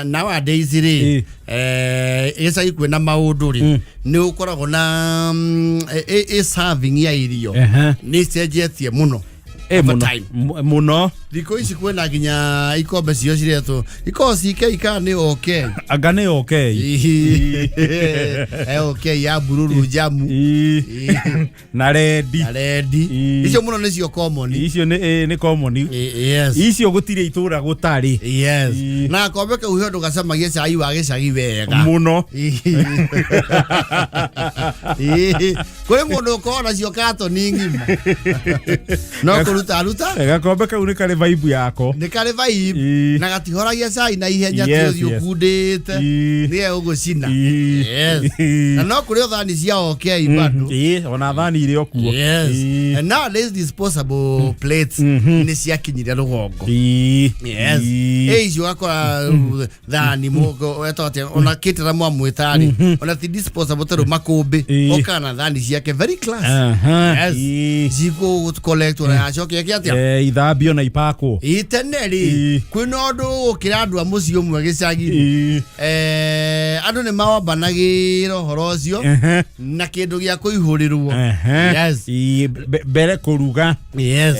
nowadays esa ikwena mauduri ni ukoragwo na serving ya irio ni cenjetie muno muno thiko ici kwena nginya ikombe cio ciretwo ikosi ika ni okay anga ni okay okay ya bururu jamu na redi icio muno ni cio common icio ni common yes icio gutire itura gutari yes na kombe ka uhe ndo gacamagia cai wa gicagi wega muno kuri mundu ukona cio katoni ngima no kuruta gakombe kau ni kare vibe yako ni kare vibe na gatihoragia cai na ihenya tu ukundite ni ugucina yes na no kuri thani cia okay bado ona thani ile okuo yes and now there's disposable plates ni cia kinyira rugongo yes icio akora thani mugo etote ona kitira mwamwitari ona ti disposable tero makumbi okana thani ciake very class yes zigo collect ona achoke kiatia ithambio na ipako iteneri kwina ndu ukira andu amuci umwe gicagi andu ni mawambanagira horo cio na kindu gia kuihurirwo yes bere kuruga yes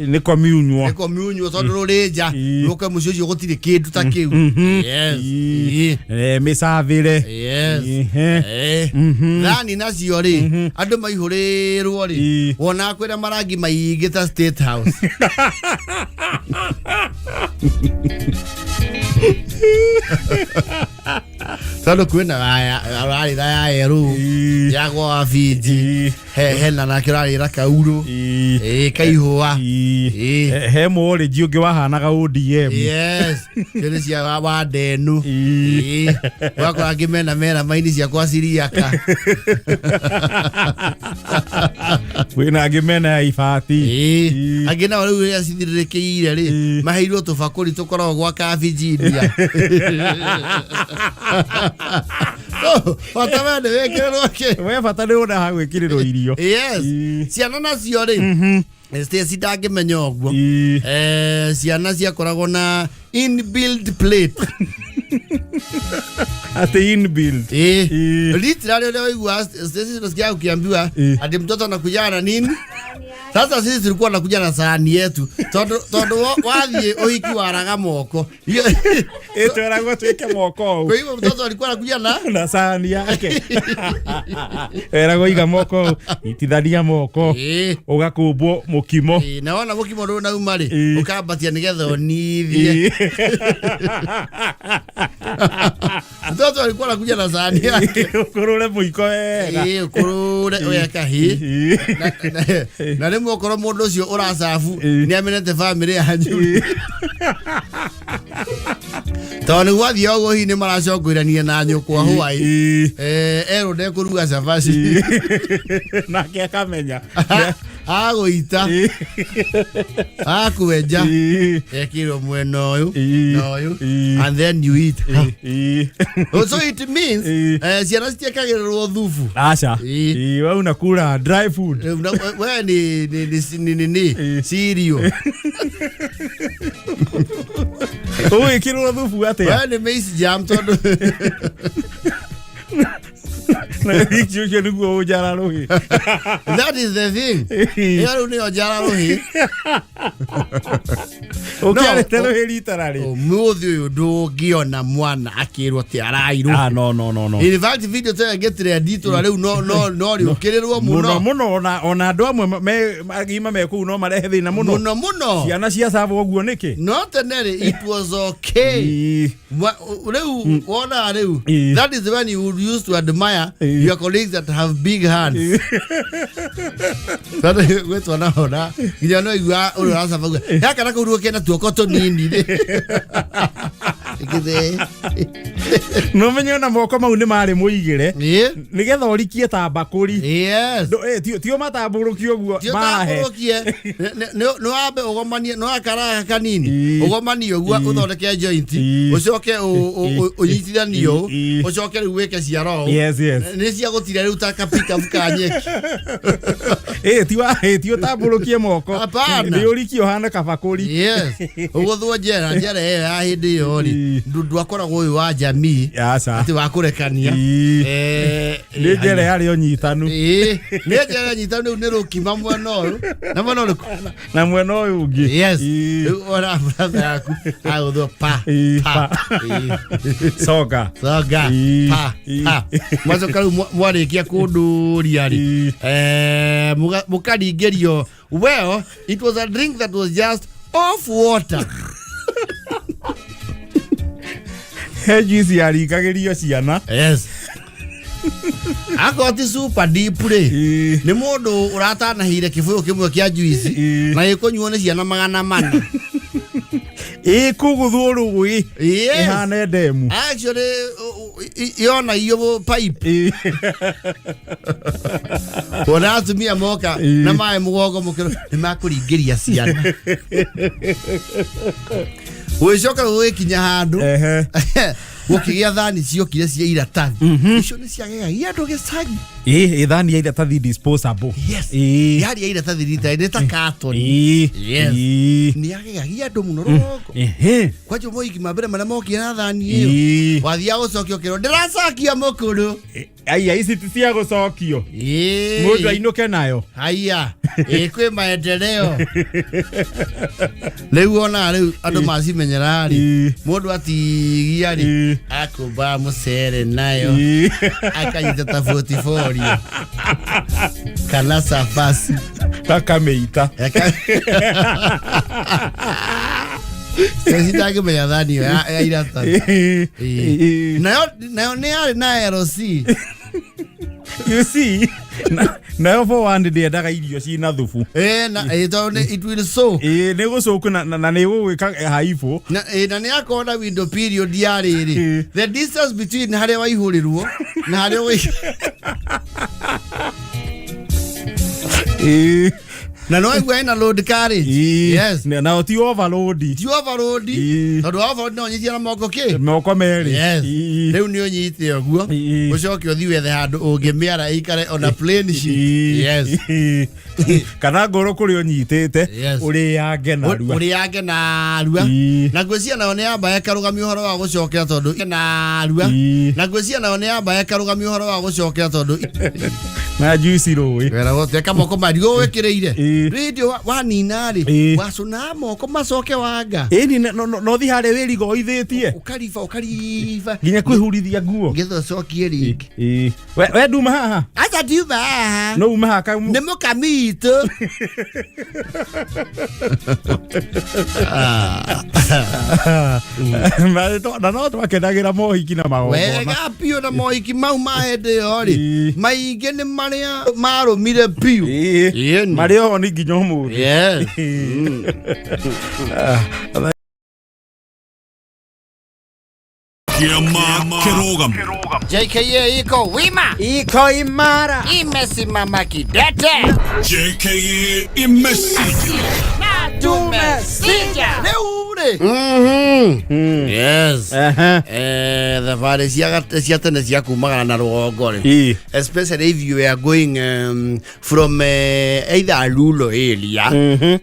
ni communio tondu rurinja ruke muci ucio gutire kindu ta kiu yes misavire yes thani nacio ri andu maihurirwo ri wona kwira marangi maigita State House salo kwina aya eru yago afiji hena na kirari rakauru kaihua he mori jiuge wahanaga ODM yes kile cia wa denu wako agimena mera maini cia kwa siriaka wina agimena ya ifati agina wale ya cithirikiire ri maheirwo tubakuri tukoragwo gwa kafijidia fatamane wekirwo ke we fatane ona ha gwikiriro irio yes ciana nacio ri sidange menyogwo ciana ciakoragwo na inbuilt plate ate inbuilt literally leo igwa sisi tunasikia ukiambiwa ati mtoto anakuja na nini. Sasa sisi tulikuwa nakuja na sahani yetu. Todo wathie uhiki waraga moko. Etwarago tweke moko. Kwa hivyo mtoto alikuwa anakuja na sahani yake. Erago iga moko, itithania moko. Ugakumbwo mukimo. Naona mukimo ndo na umari. Ukambatia nigetha onithie. Mtoto alikuwa anakuja na sahani yake. Ukurure muiko wega. Ukurure weka hi. Na remo okoro mundu ucio uracafu ni amenete family yanyu. Toni wathi ogo hi ni maracokwirania na nyukwa Hawaii. Ero de kuruga cabaci. Na ke kamenya. Agoita. Akuenja. Ekiro mweno uyu. No uyu. And then you eat. So it means ciana citiekagirwo thufu. Acha. Wewe unakula dry food. Wewe ni cereal. Oye, kiro thufu ate. Wewe ni maize jam todo. That is the thing. Yaro ni ojara rohi. Okay, telo literally. Muthi uyu ndugiona mwana akirwo ti arairu. No. In fact video tell get ready to reu no ri ukirirwo muno ona andu amwe magima meku no marehe thina muno. Ciana cia savo oguo niki. Not anere it was okay. Reu wona reu. That is when you would use to admire your colleagues that have big hands. Sasa wetu wanaona nginya no igwa uri rasa fagu. Yaka nako uruke na tuoko to nini. No menyo na moko mau ni mari muigire nigetha urikie ta bakuri yes tio mataburukio guo marahe no abe ugomanie no akara kanini ugomanie guo uthondeke joint ucoke unyitithanio ucoke weke ciaro yes ni cia gutire riu ta kapika mukanyeki tio taburukie moko ni urikio hana kabakuri yes uguthwo njera ya hindi yo ri ndu akoragwo uyu wa jamii ati wa kurekania ni njera yari onyitanu ni njera nyitanu ni rukima mwena uyu na mwena uyu ungi yes ora brother yaku aguthwo pa soga pa mazoka mwarikia kunduria ri mukaringerio well it was a drink that was just off water juice yarikagirio ciana yes akoti super deep re ni mundu uratanahire kibuyu kimwe kia juice na ikunyuo ni ciana 400 kuguthwo rugui ihana demu actually yona iyo pipe ona tumia moka na mai mugongo mukiro ni makuringiria ciana wicoka wikinya handu gukigia thani ciokire cia iratathi icio ni ciagegagia andu gicagi thani ya iratathi disposable yes yari ya iratathi rita ni ta carton yes ni agegagia andu muno rogo kwacho moiki mabere mana mokia na thani iyo wathia gucokio kiro ndiracokia mukuru ici ti cia gucokio mundu ainuke nayo haya kwi maendeleo riu ona riu andu macimenyera ri mundu atigia ri akuba mucere nayo akanyita ta 44 kana safasi takameita sitaki menya thani ya irata nayo ni ari na RC you see nayo for one day daga irio cina thubu na it will so ne gucoku na ne gwika haifu na ne akona window period ya riri the distance between hare waihurirwo na hare wai na no igwe na load carriage yes na ti overload tondu overload no nyitia na moko meri yes riu ni unyite oguo ucoke uthi wethe handu ungimiara ikare on a plane sheet yes kana ngoro kuri unyitite uri yange narua na ngwĩcia nayo nĩ yamba ĩkarũgamia ũhoro wa gũcokera tondũ narua na ngwĩcia nayo nĩ yamba ĩkarũgamia ũhoro wa gũcokera tondũ na juice rũĩ wera gũteka moko mario wĩkĩrĩire radio wanina rĩ wacũna moko macoke wanga no thi harĩ wĩrigo oithĩtie ũkariba nginya kwĩhurithia nguo ngetha ũcokie rĩngĩ we nduma haha acha ndiuma haha no uma haka nĩ mũkamitũ na no twakenagira mohiki na magongona wega piũ na mohiki mau ma hĩndĩ ĩyo rĩ maingĩ nĩ marĩa marũmire piũ marĩ oho nĩ nginya ũmũthĩ JKA iko wima, iko imara, imesimama kidete. JKA imesija na tumesija. Yes. The Varisia tene cia kumagana na rũgongo rĩ. Especially if you are going from either rural area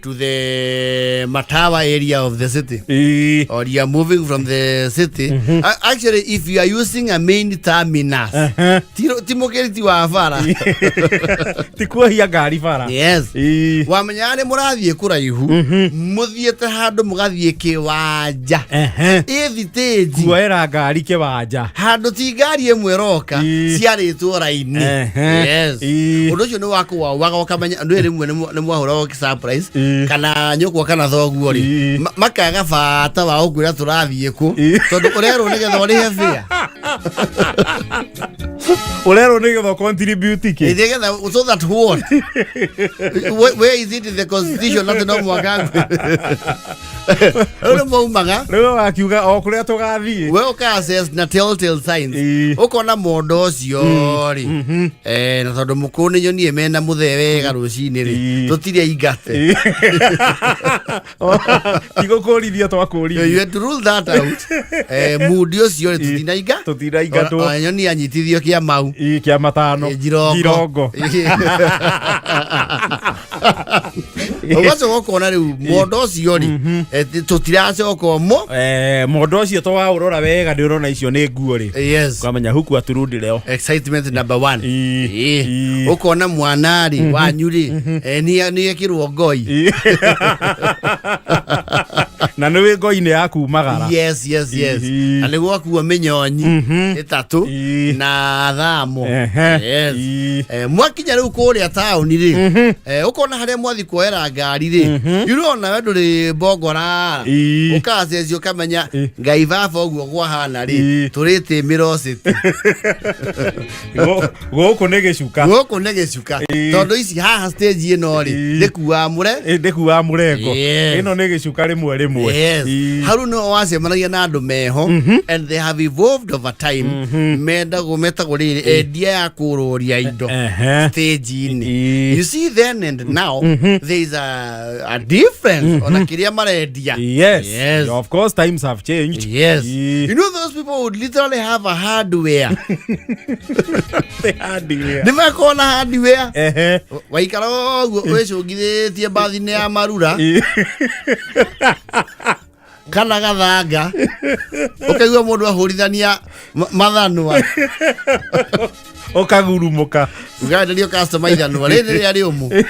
to the Matawa area of the city, or you are moving from the city. Actually, if you are using a main terminus, timoketi wa fara. Tikuhia gari fara. Yes. Wamenyane mũrathiĩ kũraihu, mũthiĩte handũ mũgathiĩ kĩwanja. Ĩthitĩji. Kuoera ngari kĩwanja. Handũ ti ngari ĩmwe roka, ciarĩtwo raini. Yes. Ũndũ ũcio nĩ wakwa wagokamenya ndũ rĩmwe nĩ mwahũra surprise kana nyũkwa kana thoguo rĩ. Makaga bata wa ũkwĩra tũrathiĩ kũ. Tondũ ũrerwo nĩgetha ũrĩhe fare. Ulero nigga contribute ki. So that what? Where is it in the constitution? Not no mwagangwe. Ule mwaga. Leo akiuga okuria tugathie. We says na telltale signs. Ukona mondo cio ri. Na tondu mukuni nyoni emena muthewe garucini ri. Tutire ingate. Tigo kurithia twakurithia. You had to rule that out. Mudi ucio ri tutinaiga tu. Nyoni anyitithio kia mau. Kia matano. Girongo. Ogaco ukona ri mondo ucio ri. Tutirace okomo. Mondo ucio twa urora wega ndi urona icio ni nguo ri. Yes. Kwamenya huku aturundi leo. Excitement number 1. Ukona mwanari wanyu ri. Ni ekirwo ngoi. Na niwe ngoi-ini yaku magara. Yes. Na niguo akuwa minyonyi itatu na thamo. Yes. Mwakinya riu kuria tauni ri. Ukona haria mwathi kuera ngari ri. Urona we nduri mbogora. Ukacecio kamenya ngai baba uguo gwahana ri. Turite mirociti. Guku ni gicuka. Tondu ici haha stage ino ri ndikuwa mureko. Ino ni gicuka rimwe. Yes. Haru no wacemanagia na andu meho and they have evolved over time. Menda metagwo riri endia ya kururia indo stage-ini. You see then and now there is a difference on kiria marendia. Yes. Of course times have changed. Yes. You know those people would literally have a hardware. The hardware. Never call a hardware. Waikara wecungithitie bathi-ini ya marura. Kana gathanga. Ukaigua mundu ahurithania mathanwa. Okagurumuka. Ugaenderio customer ithanwa riri ari umu.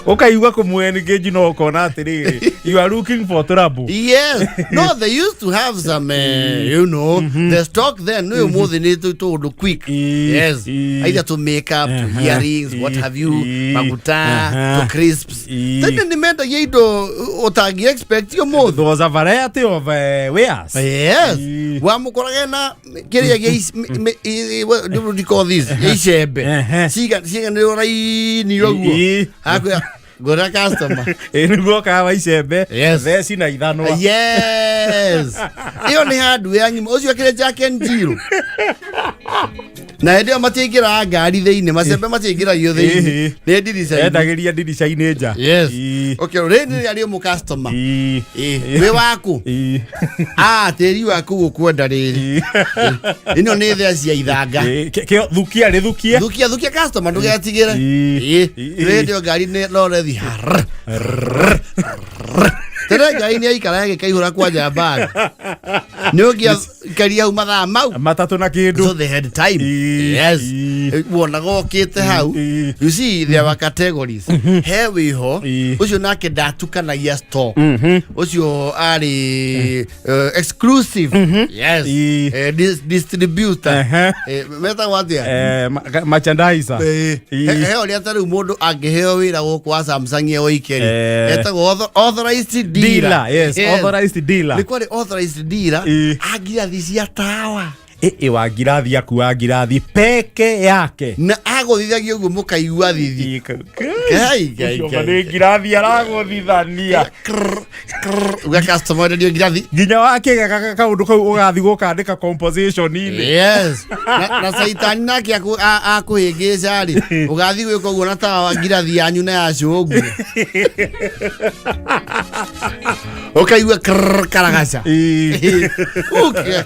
Ukaigua kumwengage no ukona atiriri. You are looking for trouble. Yes. No, they used to have some the stock then no muthi ni to quick. Yes. Either to make up, to earrings, what have you, maguta, to crisps. Then the matter yido otagi expect you more. There was a variety of wares. Yes. Wa mukorage na kiria what do you call this? Ishebe. Siga ni rai ni roguo. Akwa gora customer. Enugo kawa ishebe. Yes. Theci na ithanwa. Yes. Iyo ni hardware ngimo ucio kire Jack and Jill. Na ndio matikira ngari thiini macembe matikira yo thiini. Ni ndirisha. Endagiria ndirisha-ini nja. Yes. Okay, rende ari mu customer. We waku. Teri waku gukwenda riri. Ino ni thea cia ithanga. Thukia customer ndugetigire. Rende ngari ni lorethi. Tere ngai ni aikara gikaihura kwa njamba. Nyogia karia mathaa mau. Matatu na kindu. So they had time. Yes. Wona gokite hau. You see there were categories. Here we ho. Ucio nake ndatukanagia store. Ucio ari exclusive. Yes. Distributor. Meta watia. Merchandiser. He oli atari mundu angeheo wira gukwa Samsung ye oikeri. Etagwo authorized dealer. Yes, authorized dealer. Ni kwani authorized dealer agirathi cia tawa. Wa ngirathi akuwa ngirathi peke yake. Na agothithagia uguo mukaigua thithi. Kai. Ni ngirathi aragothithania. Uga customer ndio ngirathi. Nginya wake gaka kaundu kau ugathi gukandika composition ini. Yes. Na saitani nake akuhingica ri. Ugathi gwika uguo na tawa ngirathi yanyu na yacu uguo. Ukaigua karagaca. Okay.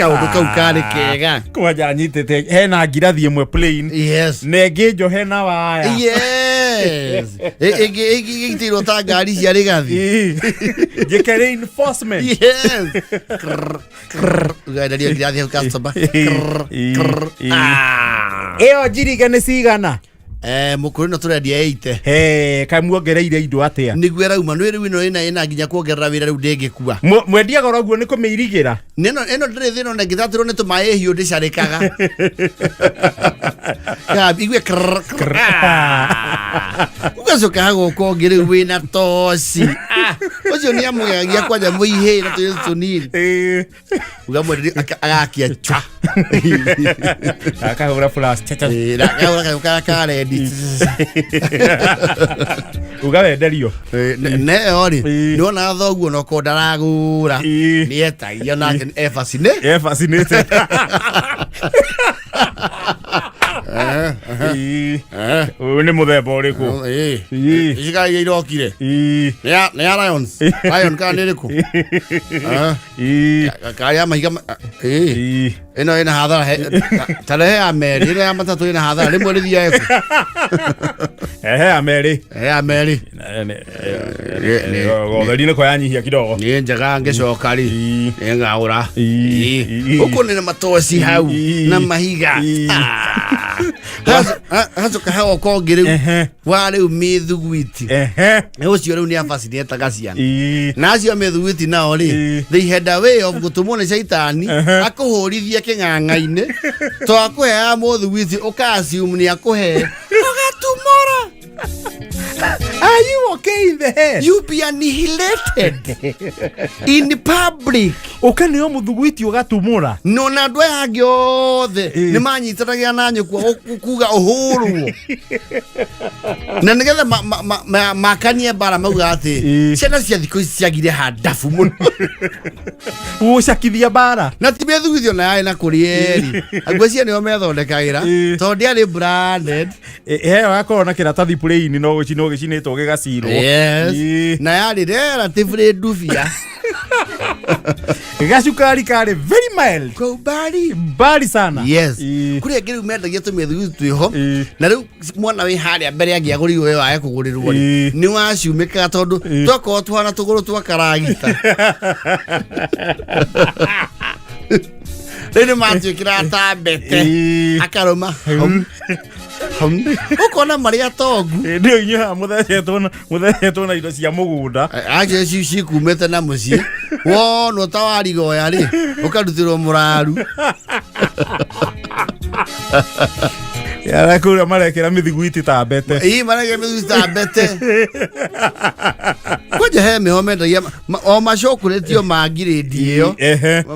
Kaundu kau kari kega. Kwaja nyitete hena ngirathi imwe plain. Yes. Nenge njo hena waya. Yes. Igitiro ta ngari cia rigathi. Jeke reinforcement. Yes. Ugaenderia ngirathi hau customer. Eo njiriga ni cigana. Mukuru no turendia 80. Kai muongereire indo atia. Niguera uma no riu ina nginya kuongerera wira riu ndingikua. Mwendia goro guo ni kumeirigira. Eno ndire thino na ngithatirwo ni tumae hiu ndicarikaga. Igwe ugacoka hago kongere wina toci ucio ni amugagia kwanja muihe na tunini ugamwe agakia cha akahura plus chacha akahura karedi ugawenderio ne ori niona thoguo no kondaragura ni etagia nake fascinated ni muthemba uriku iga irokire ni Lions Lion kana iriku kaya mahiga eno ina hadhara tarehe ameri ile matatu ina hadhara rimwe rithia eku ameri gotheri ni ko yanyihia kidogo ni njaga ngecoka ri ngaura uko ni matoci hau na mahiga hacoka hago kongere wari umithugwiti ucio riu ni fascinated gaciana na acio mithugwiti nao ri they had a way of gutumone shaitani akuhurithia king'ang'aine to akuhea muthugwiti ukasium ni akuhe ugatumora. Are you okay in the head? You be annihilated in public. Ukanio muthugwiti ugatumura. No na ndwe hagiothe ni manyitanagia na nyukwa kuga uhuru. Na nigetha makanie bara mauga ati ciana cia thikũ ici ciagire handabu muno. Ucakithia bara. Na tibethugithio na yae na kurieri. Agwacia nio methondekagira to ndiari branded. Wakorwo na kiratathi plain no gicinitwo gigacirwo. Yes. Na yari relatively dufia. Gacukari kari very mild. Ko bari sana. Yes. Kuri ngiru mendagia tumethugu twiho. Na riu mwana wi haria mbere angiaguri we wae kugurirwo ni waciumika tondu twako twana tuguru twakaragita. Rene matwikira tambete akaroma ukona maria togu ndio inya muthecetwo na indo cia mugunda aje cici kumete na muci wono tawarigoya ri ukarutirwo muraru yara kura marekera mithiguiti tambete marekera mithiguiti tambete kwaje he mehomendagia o macokuretio mangiredi iyo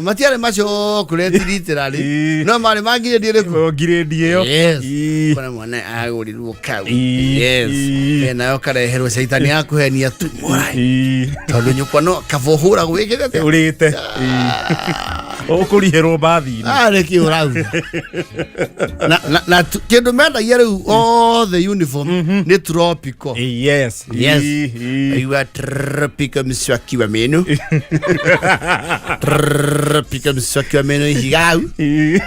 matiare macokureti literally no mari mangiredi iriku ngiredi iyo kuna mwana agurirwo kau yes nayo kareherwo shaitani akuhenia tu morai tondu nyukwa no kavohura gwikirete urite ukuriherwo bathi areki urau na kindu mendagia riu the uniform ni tropical. Yes. Ayua tropical mswaki wa meno tropical mswaki wa meno higau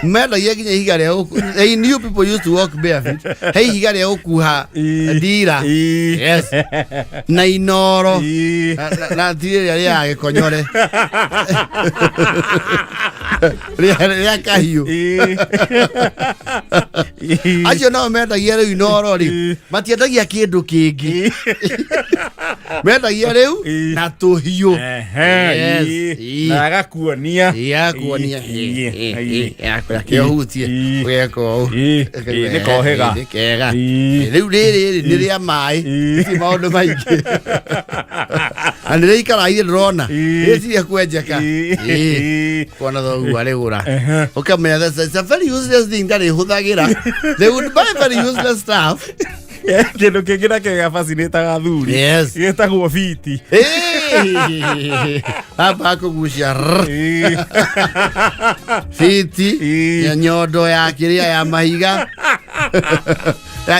mendagia ginya higare hey new people used to walk barefoot hey higare okuha dira yes na inoro na tire ya gikonyore ria kahiu acio no mendagia riu inoro ri matiendagia kindu kingi mendagia riu na tuhiu na agakuonia yakuonia weko ni kohega riu riri ni ria mai ti maundu maingi anire ikara ile rona eti kwenjeka kwana thogu aregura ukamenya that's a very useless thing that ihuthagira they would buy very useless stuff. Kindu kingira kega fascinator gathuri gitagwo fiti hapa kugucia fiti ya nyondo ya kiria ya mahiga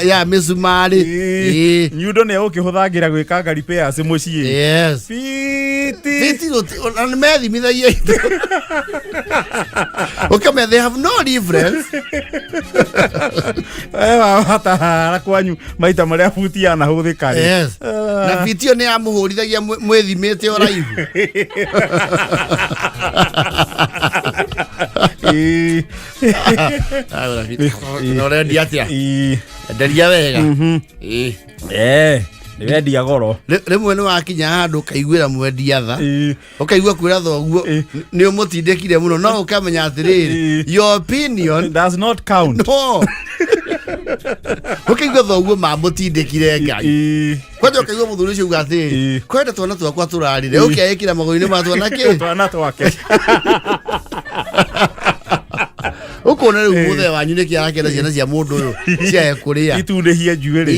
ya misumari nyundo ne ukihuthagira gwikanga repairs mucii fiti on methi mithaia okay they have no difference hata kwanyu maita maria futi yana huthika na fitio ni amuhurithagia mwethimite oraihu No rendia atia nderia wega nĩwendia goro rĩmwe nĩ wakinya handũ ũkaiguĩra Mwendia Thaa ũkaigua kwĩra thoguo nĩ ũmũtindĩkire mũno no ũkamenya atĩrĩrĩ your opinion does not count no ũkaigua thoguo mamũtindĩkire Ngai kwanja ũkaigua mũthuri ũcio uga atĩrĩrĩ kwenda twana twakwa tũrarire ũkeĩkĩra magũrũ-inĩ ma twana kĩ twana twake ukona rĩu mũthee wanyu nĩ kĩarakĩra ciana cia mũndũ ũyũ ciahe kũrĩa itundĩhie njuĩrĩ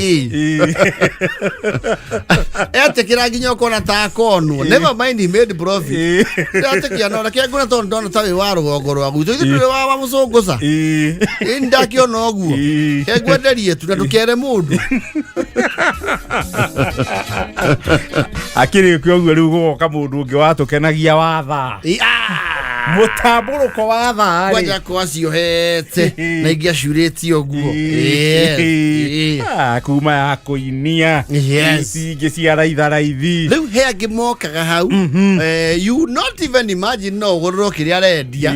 etĩkĩra nginya ũkona ta akonwo never mind he made profit ndetĩkia no reke ngũna tondũ ndona ta wĩ wa rũgongo rwa gwitũ ithuĩ ndũrĩ wa mũcũngũca ĩni ndakĩona ũguo kengwenderie tu na ndũkere mũndũ akĩrĩkia ũguo rĩu gũgoka mũndũ ũngĩ watũkenagia wa Thaa mũtambũrũko wa Thaa kwanja kwaciohete na ingĩ acurĩtie ũguo kuma ya kũinia ingĩ cia raitharaithi rĩu he angĩ mokaga hau you not even imagine no ũgũrĩrwo kĩrĩa arendia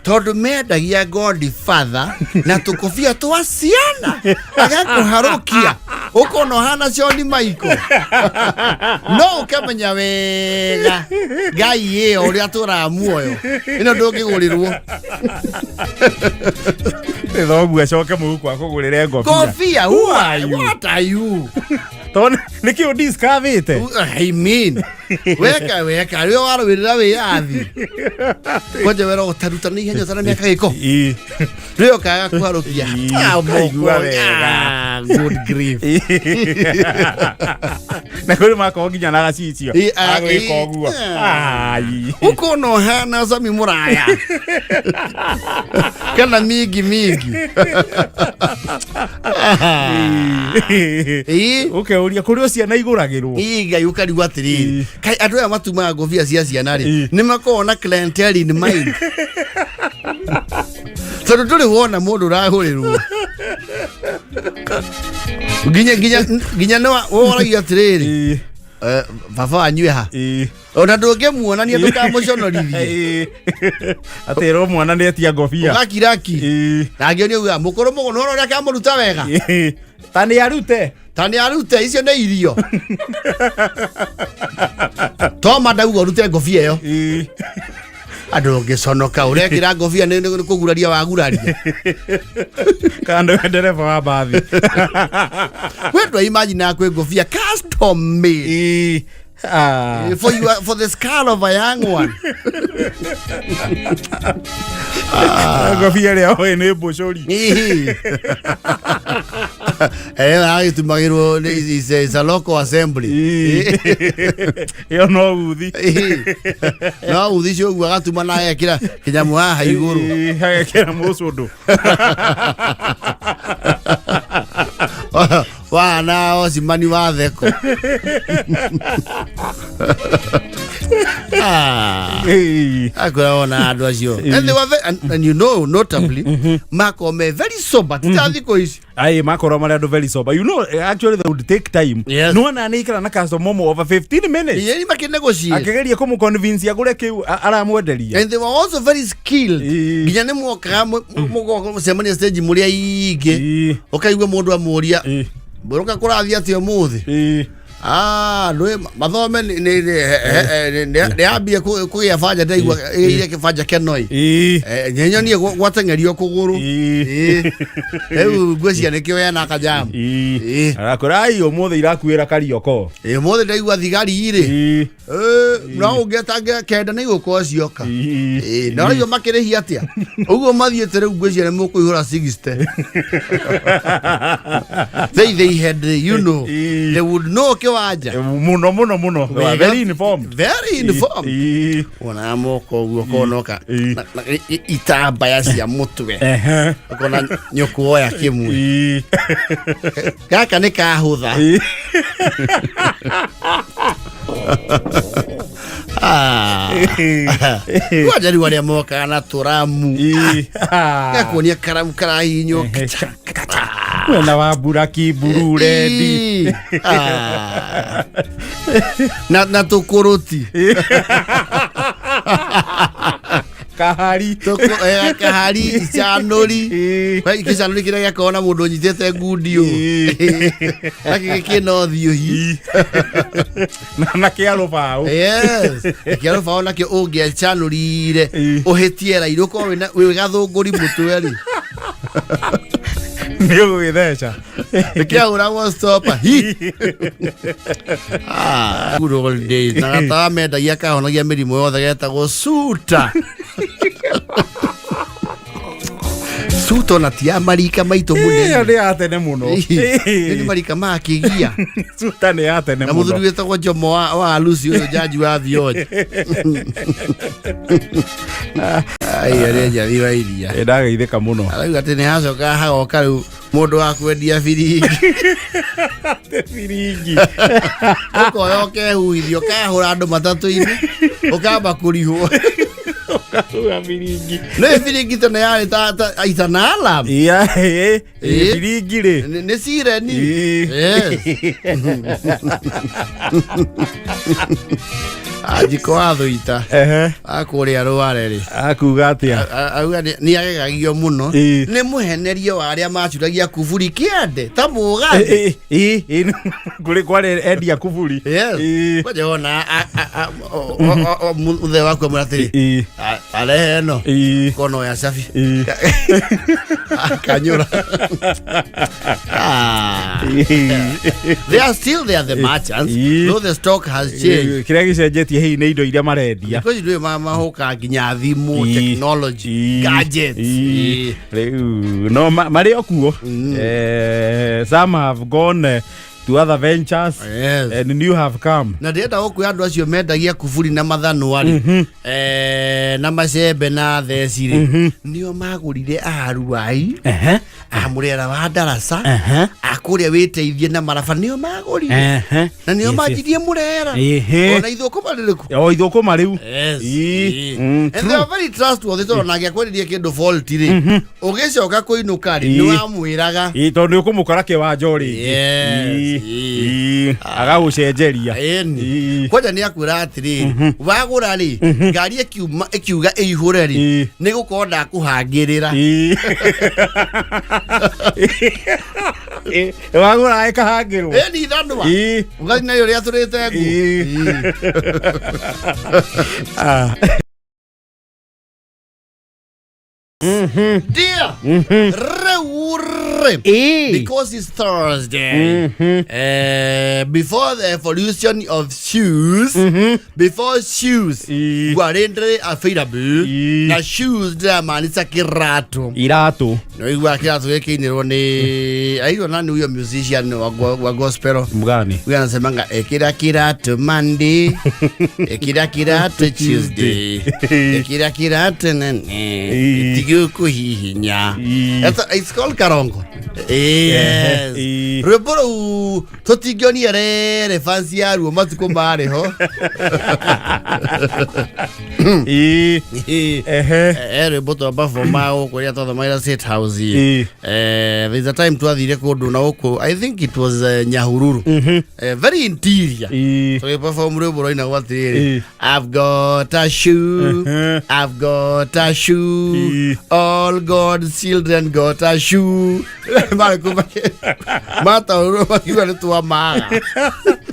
tondũ mendagia Godfather na tũkũbia twa ciana agakũharũkia ũkona ũhana John Michael no ũkamenya wega Ngai ĩyo ũrĩa tũraga muoyo ino ndũngĩgũrĩrwo thoguo acoke mũhuko akũgũrĩre ngobia what are you tone nĩkĩ ũdiscavĩte I mean weka rĩo warũĩrĩra wĩyathi kwanja wera ũtaruta nĩ ihenya ũtana mĩaka gĩko rĩo kaga kũharũkia kaigua wega good grief na kũrĩ makorwo nginya na gacicio agwĩka ũguo ũkona ũhana Sami Mũraya kana mingi ũkeuria kũrĩ ciana igũragĩrwo Ngai ũkarigwo atĩrĩrĩ kai andũ aya matumaga ngobia cia ciana rĩ nĩ makoragwo na clientele in mind tondũ ndũrĩ wona mũndũ ũrahũrĩrwo nginya nĩ woragia atĩrĩrĩ baba wanyu ha ona ndũngĩmuonania ndũkamũconorithie atĩrwo mwana nĩ etia ngobia ũgakiraki na ngĩonio uga mũkũrũ mũno ũrĩa kamũruta wega ta nĩ arute icio nĩ irio toma ndauga ũrute ngobia ĩyo andũ ngĩconoka ũrekĩra ngobia nĩ kũguraria waguraria kana ndereba wa bathi wendwa imagine kwĩ ngobia custom made for the skull of a young one ngobia rĩa hoĩ nĩ mbũcũri agĩtumagĩrwo is a local assembly ĩyo no uthi no uthi cio ũguo agatuma na ekĩra kĩnyamũ haha igũrũ agekĩra mũcũndũ wana Osimani wa theko akwona andũ acio and they were and you know notably makome very sober tithiko ici ai makorwo marĩ andũ very sober you know actually they would take time no na nĩikara na customer over 15 minutes yeni makinegotiate akĩgeria kũmũconvince agũre kĩu aramwenderia and they were also very skilled nginya nĩ mwokaga mũcemania stage mũrĩa ingĩ ũkaigua mũndũ amũria mbũrũka kũrathia atĩ ũmũthĩ ndũĩ mathome nĩ ambia kũgĩa banja ndaigua ĩire kĩbanja kĩnoi nyenyonie gwateng'erio kũgũrũ rĩu ngwĩciria nĩkĩo hena kajamu arakũrai ũmũthĩ irakuĩra karioko ũmũthĩ ndaigua thigari-rĩ no ũngĩtange kenda nĩ igũkorwo cioka no rĩo makĩrĩhia atĩa ũguo mathiĩte rĩu ngwĩciria nĩ mũkũihũra 60 they had you know they would know kiwanja muno very informed ona moko uguo konoka itambaya cia mũtwe kona nyũkũ oya kĩmwe gaka nĩ kahũtha wajari wale moka na turamu gakuonia karamu karahinyo wena wa buraki bururedi na tukuruti kahari toko kahari ichanuri kwa ichanuri kira yakona mundu nyitete ngudio akikino thiohi na kialo fao yes kialo fao na kio ungia chanurire uhitiera iruko we gathunguri mutweri Ndio githesha. Kia urawa stopa. Good old days. Na ta meda yaka ona ya mirimo yothe getagwo suta. Suto na tia marika maito munene. Ni atene muno. Ni marika makigia. Suta ni atene muno. Na muthuri wetagwo Jomo wa Lucy uyo jaji wa thioje. Ai areja thiwa iria. Ndageithika muno. Arauga tene hacoka hagoka riu mundu wa kwendia biringi. Biringi. Ukoyo kehuithio kahura andu matatu-ini ukamba kurihwo. Ukahuga biringi. Ne biringi tene yari ta aitana alam. Iya biringi ri. Ne sireni. Yes. Ajiko athuita. Akuria ruare ri. Akuga atia. Auga ni agegagio muno. Ni muhenerio wa aria macuragia kuburi kiande. Ta muga. Kuri kware endia kuburi. Yes. Kwaje ona muthe wakwa muratiri. Ale no. Kono ya safi. Kanyura. They are still there, the merchants. Though the stock has changed. Kira gicenjetie hii ni indo iria marendia. Because you mahoka nginya thimu, technology, gadgets. No mari okuo. Some have gone to other ventures, yes. And new have come. Na ndenda okuya andu acio mendagia kuburi na mathanuari na macembe na theciri nio magurire aruai amurera wa darasa akuria witeithie na maraba nio magurire na nio majirie murera ona ithukuma ririku ithukuma riu and they are very trustworthy to na gyakwendie kindu fault ri ugicoka kuinuka ri ni wamwiraga tondu ukumukora kiwanjori agagucenjeria kwaja ni akwira atiri wagura ri ngari ikiuga ihure ri ni gukonda kuhangirira wagura ikahangirwo ni thanwa ugathi nayo ria turite dear because it's Thursday before the evolution of shoes before shoes were available na shoes dramanisa kiratu no igwa kiratu yekinirwo ni ayo nani huyo musician wa gospel mgani huyo anasemanga ekira kiratu Monday ekira kiratu Tuesday ekira kiratu nene tiguku hihinya it's called karongo. Yes. Reboro totigioni re fancy aru matuko mare ho. Reboto above mao ko ya todo maira set house. There's a time to athire kundu na uko I think it was Nyahururu. Very interior. So you perform reboro ina watiri. I've got a shoe. I've got a shoe. All God's children got a shoe. Mata uroma kiwa tuwa maga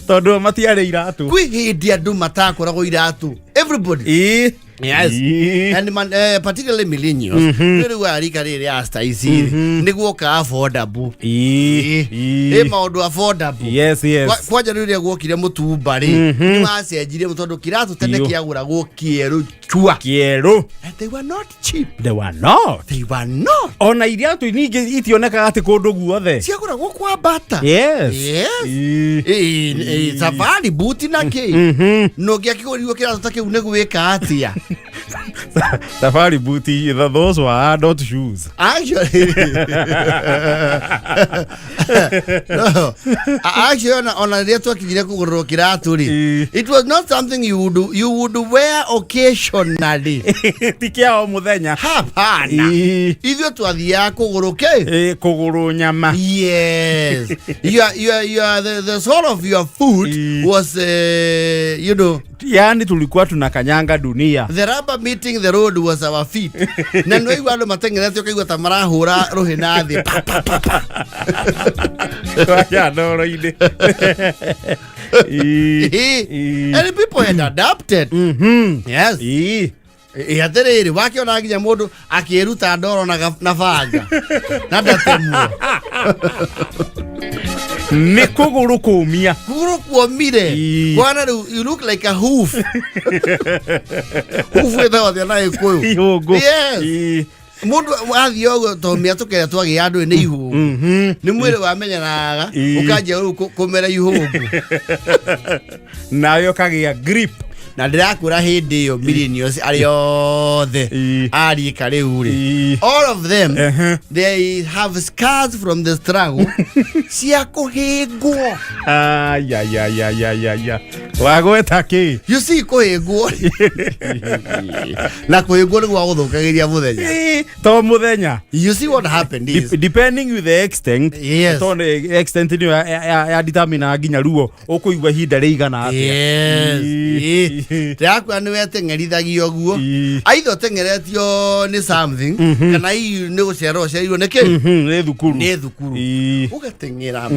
tondu matiare iratu kwi hindi andu matakoragwo iratu everybody yes and man particularly millennials really were rikari asta isiri niguo ka affordable maundu affordable yes kwaja rire gwokire mutumba ri ni macenjire mutondu kiratu tene kiaguragwo kieru chua kieru and they were not cheap they were not ona iriatu ningi itioneka ati kundu guothe ciaguragwo kwa bata yes safari buti na ki no giakiguriwo kiratu takiu negu wika atia safari booty those were adult shoes actually no actually on a reto kijire kugurwo kiratu ri it was not something you would wear occasionally tikia o muthenya hapana ithio twathia kuguruke kuguru nyama yes you are the soul of your food was you know yani tulikuwa tunakanyanga dunia the rubber meeting the road was our feet. Na no igwa ndo matengerete ukaigwa ta marahura rohe na thi. Ya no ide. And people had adapted. Yes. Yaterere wakiona nginya mundu akiruta ndoro na banga na ndatemwo ni kuguru kumia bwana you look like a hoof without na ikoyo yes mundu athiogo to miatukere twagi andu ni ihungu ni mwire wamenyanaga ukaje kumera ihungu nayo kagia grip na ndirakura hindi yo millionaires ariothe ari kariuri all of them they have scars from the struggle cia kuhingwo ya wagweta ki you see kuhingwo na kuhingwo ni gwa guthukagiria muthenya to muthenya you see what happened is depending with the extent yes. to the extent ni ya determine nginya ruo ukuigwa hinda rigana atia yes Yakwa ni wetengerithagio guo aitho tengeretio ni something kana hiyo ni gucero cero neke ni thukuru ugatengera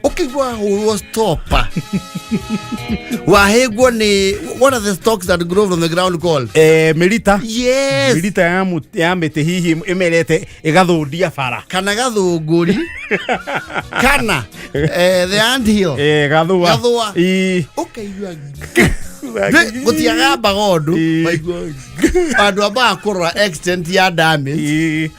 ukigwa huo stopper wahegwo ni what are the stalks that grow from the ground called milita yes milita ya mete hihi emerete igathundia bara kana gathunguri kana the ant hill gathua ukaigwa gutiaga bagondo andu aba kurora extent ya damage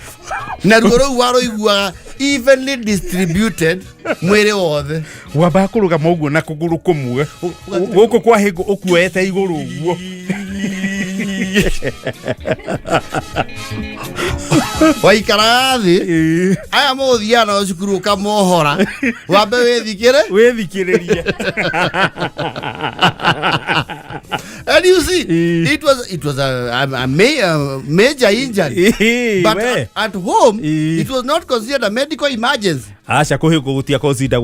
na ruo waro igwa evenly distributed mwere wothe waba kuruga moguo na kuguru kumwe guko kwa higo ukuete iguru guo waikarathi aya muthiana ucukuru kamohora wambe withikiririe and you see it was a major injury but at home it was not considered a medical emergency acha kuhigo gutia consider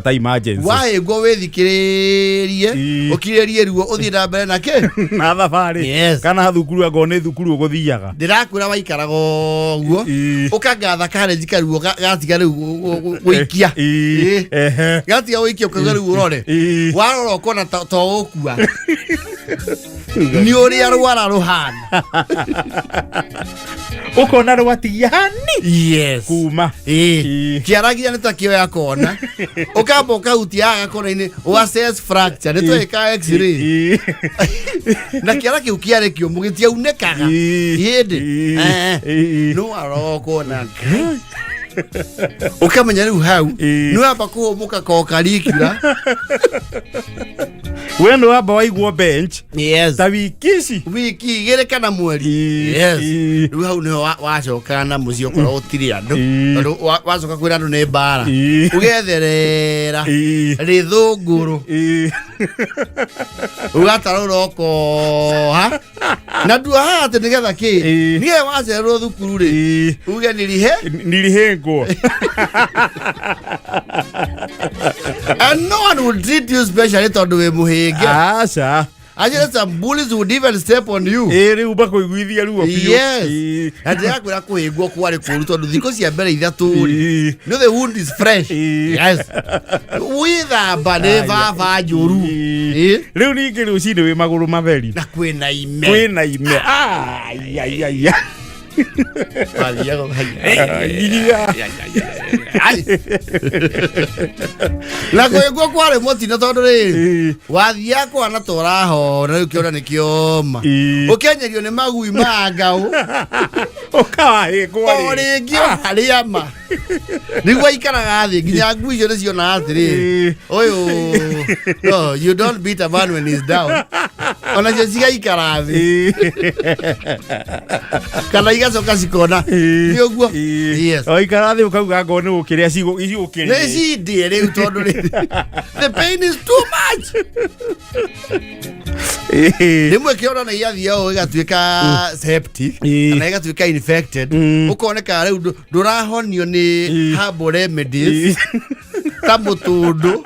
ta emergency why go withikiririe ukiririe ruo uthie na mbere na ke na thabari kana thukuru agone thukuru guthiaga ndirakwira waikarago guo ukangatha college karuo gatiga riu guikia gatiga guikia ukaga riu urore warora ukona to ukua ni uri arwara ruhana ukona rwatiyani yes kuma kiaragia nitakio yakona ukamba ukautia agakona-ini assess fracture nitweka x-ray na kiara kiu kiare kio mugitia unekaga yende no arokona ukamenya riu hau ni wamba kuhumuka kokarikira wendo aba waigwo bench yes ta wiki igere kana mweri yes riu hau ni wacoka na muci ukora utiri andu tondu wacoka kwira andu ni mbara ugetherera rithunguru ugatara uroko ha na ndua hate nigetha ki niye wacererwo thukuru ri uge nirihengo and no one will treat you specially tondu we muhinge acha ajira some bullies would even step on you riu bakuiguithia ruo piu yes ati yakwira kuhingwo kwari kuru tondu thiko cia mbere ithatu no the wound is fresh yes withamba ni baba njuru riu ningi rucini wi maguru matheri na kwina ime ai na kuhingwo kwari mutino tondu ri wathia kwana toraho na ukiona nikioma ukenyerio ni magui mangau ukawahingwo ringio hariama nigwa ikaraga thi nginya ngui icio niciona atiri uyu no you don't beat a man when he's down ona cio cigaikara thi kana igacoka cikona ni uguo yes oikara thi ukauga ngoni gukiria cigukiria ni cindie riu tondu the pain is too much rimwe kiona na iathia o igatuika septic kana igatuika infected ukoneka riu ndurahonio ni herbal remedies ta mutundu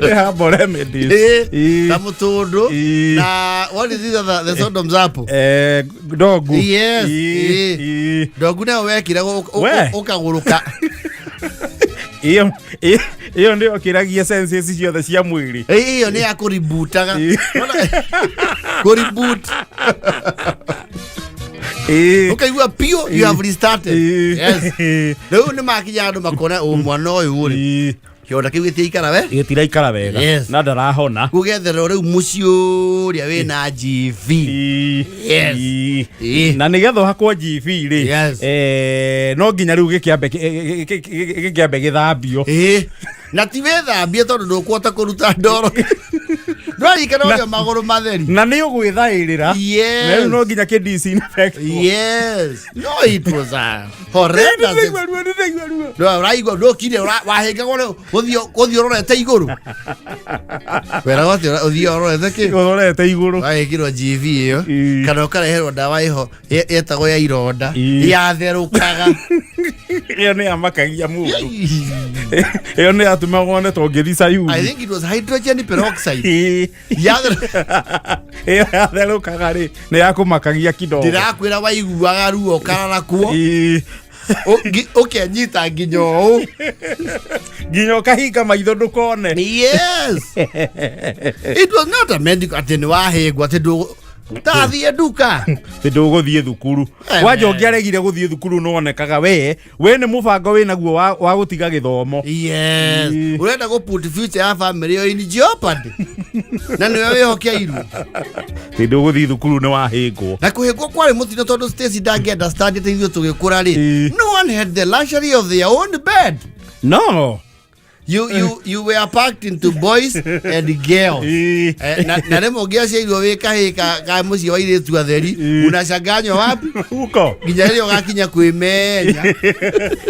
Herbal remedies. Kamutundu. Na what is this other the sort of zapo? Dogu. Yes. Dogu na wekira ukaguruka. Iyo ndio kiragia senses ciothe cia mwiri. Iyo ni ya kuributaga. Kuribut. Okay, you are pure, you have restarted. Yes. Leo ni makinya andu makona mwana uyu uri. Kionda kiu gitiikara we? Gitira ikara wega. Na ndarahona. Kugethera riu mucio ria wina GV. Yes. Na nigetho hakwa GV ri. No nginya riu gikiambe githambio. Na ti wethambie tondu ndukwota kuruta ndoro. Ndwari kana rio maguru matheri. Na ni ugwithairira. Yes. No nginya ki disinfect. Yes. No, it was horrendous. No, raigwa ndo kire wahenga gore uthio rorete iguru. Wera wote uthio rorete ki? Rorete iguru. Wahekirwo GV iyo. Kana ukareherwo ndawa iho yetagwo ya ironda. Yatherukaga. Iyo ni amakagia mundu. Iyo ni atumagwo ne tongithisa yu. I think it was hydrogen peroxide. Yatherukaga ri ni yakumakagia kidogo. Ndirakwira waiguaga ruo karara kuo. Okay, nyita nginyo. Nginyo kahinga maitho ndukone. Yes. It was not a medical atene wahegwa tindu tathie duka. Tindu guthie thukuru. Wanja ungiaregire guthie thukuru no onekaga we ni mubango we naguo wa gutiga githomo. Yes. Urenda go put future ya family in jeopardy. Na niwe wihokia iru. Tindu guthie thukuru ni wahingwo. Na kuhingwo kwari mutino tondu Stacy dangi understand ite ithuo tugikura ri. No one had the luxury of their own bed. No. You were packed into boys and girls. Na remo giacia irio wikahika ka muci wa ire tu atheri unacanganywa wapi huko nginya rio gakinya kwimenya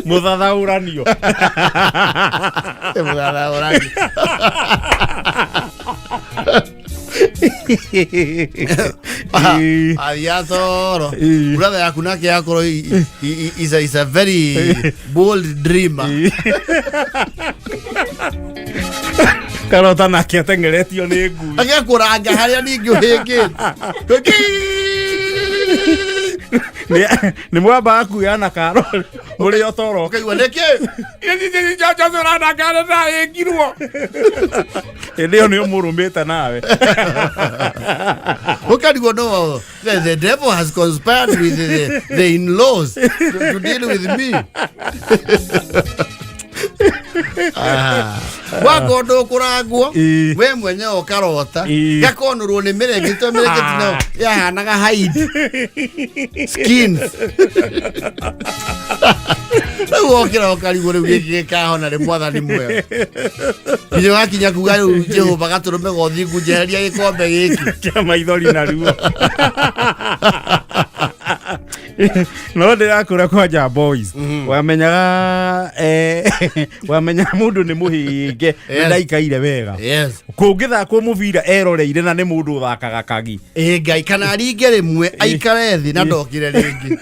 muthathauranio muthathauranio Ayatoro brother yakunake yakoro is a very bold dreamer. Karota nake atengeretio ni ngui agakuranga haria ningi uhingite ni mwamba akuya na karo uri otoro kaigwa niki jaja zora na karo na ingirwo ndio ni umurumite nawe ukadigwo no the devil has conspired with the in-laws to deal with me. Wagondo kuragwo we mwenye okarota gakonurwo ni mirengito no yahanaga hide skins wokira okarigwo riu gikahona ri mwathani mwe iyo gakinya kuga riu Jehova gaturume gothi kunjeheria gikombe giki kia maithori na ruo no ndirakura kwanja boys wamenyaga mundu ni muhinge ndaikaire wega kungithakwo mubira eroreire na ni mundu uthakaga kagi ngai kana aringe rimwe aikare thi na ndokire ringi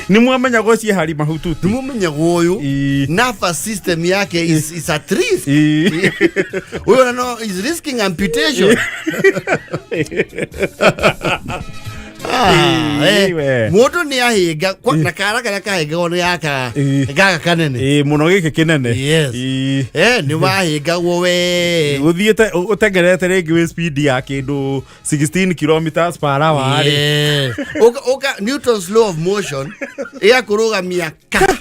ni mwamenyaga ucie hari mahututi ni mumenyaga uyu nervous system yake is at risk uyu no is risking amputation. Mundu ni ahinga na kara kana kahinga ni yaka gaga kanene muno giki kinene ni wahinga wo we uthiete utengerete ringi wi speed ya kindu 16 kilometers per hour oka Newton's law of motion ya kurugamia ka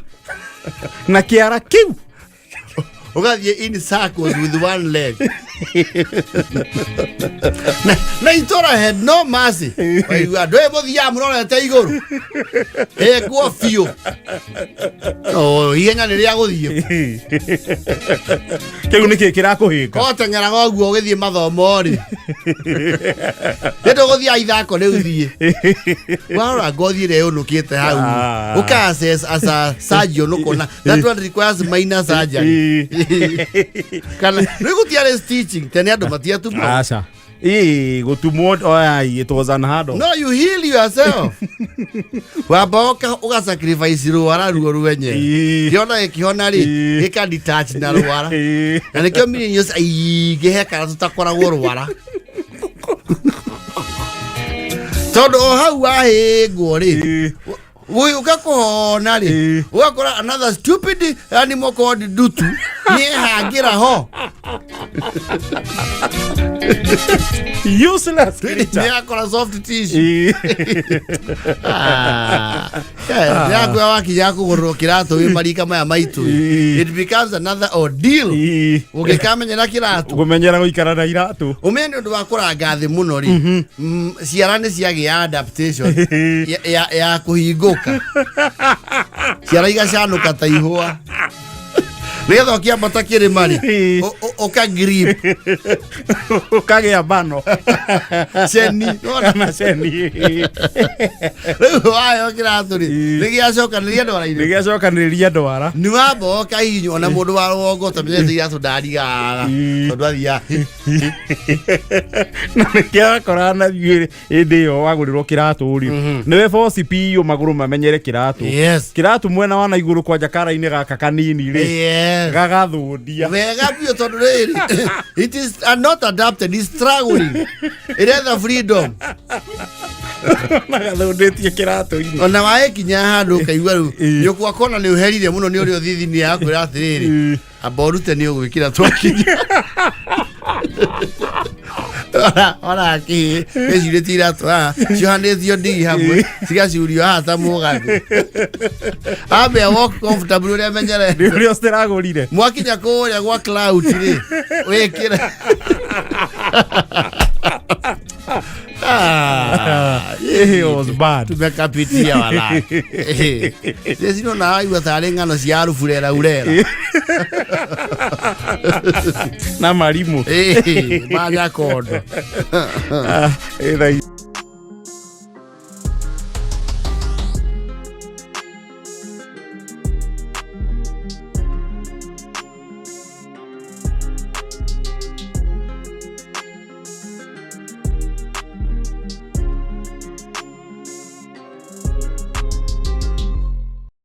na kiara kiu ugathie in circles with one leg. Na itora had no mercy. You are doing both ya murora te iguru. Go fio. Oh, hienya ni ria guthie. Kiu ni kikira kuhinga. Ko tengera goguo githie mathomo ri. Ndeto guthia ithako riu thie. Wara gothire unukite hau. Uka assess as a surgeon ukona. That one requires minor surgery. Kana rigutia teaching tene andu matia tu acha Gutumwo it was unheard of. No, you heal yourself. Waboka uga sacrifice ruara ruo ruenye. Kiona ri ika detach na ruara. Na nikyo mini nyos ai geheka tutakora ruara. Todo hau wahe ngori. We ukakuhona ri. Ugakora another stupid animal called dutu. Ni hagira ho. Useless creature. Ni akora soft tissue. Ya kwa waki ya kugoro kirato we marika maya maitu. It becomes another ordeal. Ugikamenya na kirato. Umenyera guikara na iratu. Umene ndu wakora gathi muno ri. Ciarane ciagi adaptation ya kuhinguka. Ciara igacanuka ta ihua. Ngetho kiambata kirima ri oka grip ukagea bano ceni na ceni ayo kiratu ri nigiacokaniriria ndwara ni wambo kahinyo ona mundu wa rugongo tamenyete iratu ndarigaga tondu athia na nikiakora na indi yo wagurirwo kiratu ri niwe force piu maguru mamenyere kiratu kiratu mwena wana iguru kwa jakara-ini gaka kanini ri gagathudia wega bio tondu riri it is not adapted, it's struggling. It has a freedom. Nagathuditie kiratu-ini ona wae kinya handu kaigua ru yokwa kona ni uherire muno ni uri thithini yaku atiriri aborute ni ugwikira twakinya ora ki ejire tira twa cihandithio ndi hamwe cigaciurio hata mugathu abe walk comfortable uri menyere uri osteragurire mwakinya kuria gwa cloud ri wikira it was bad. Tumekapitia wala. Sisi no na iwa tare ngano cia rufurera urera. Na marimu. Maga kondo.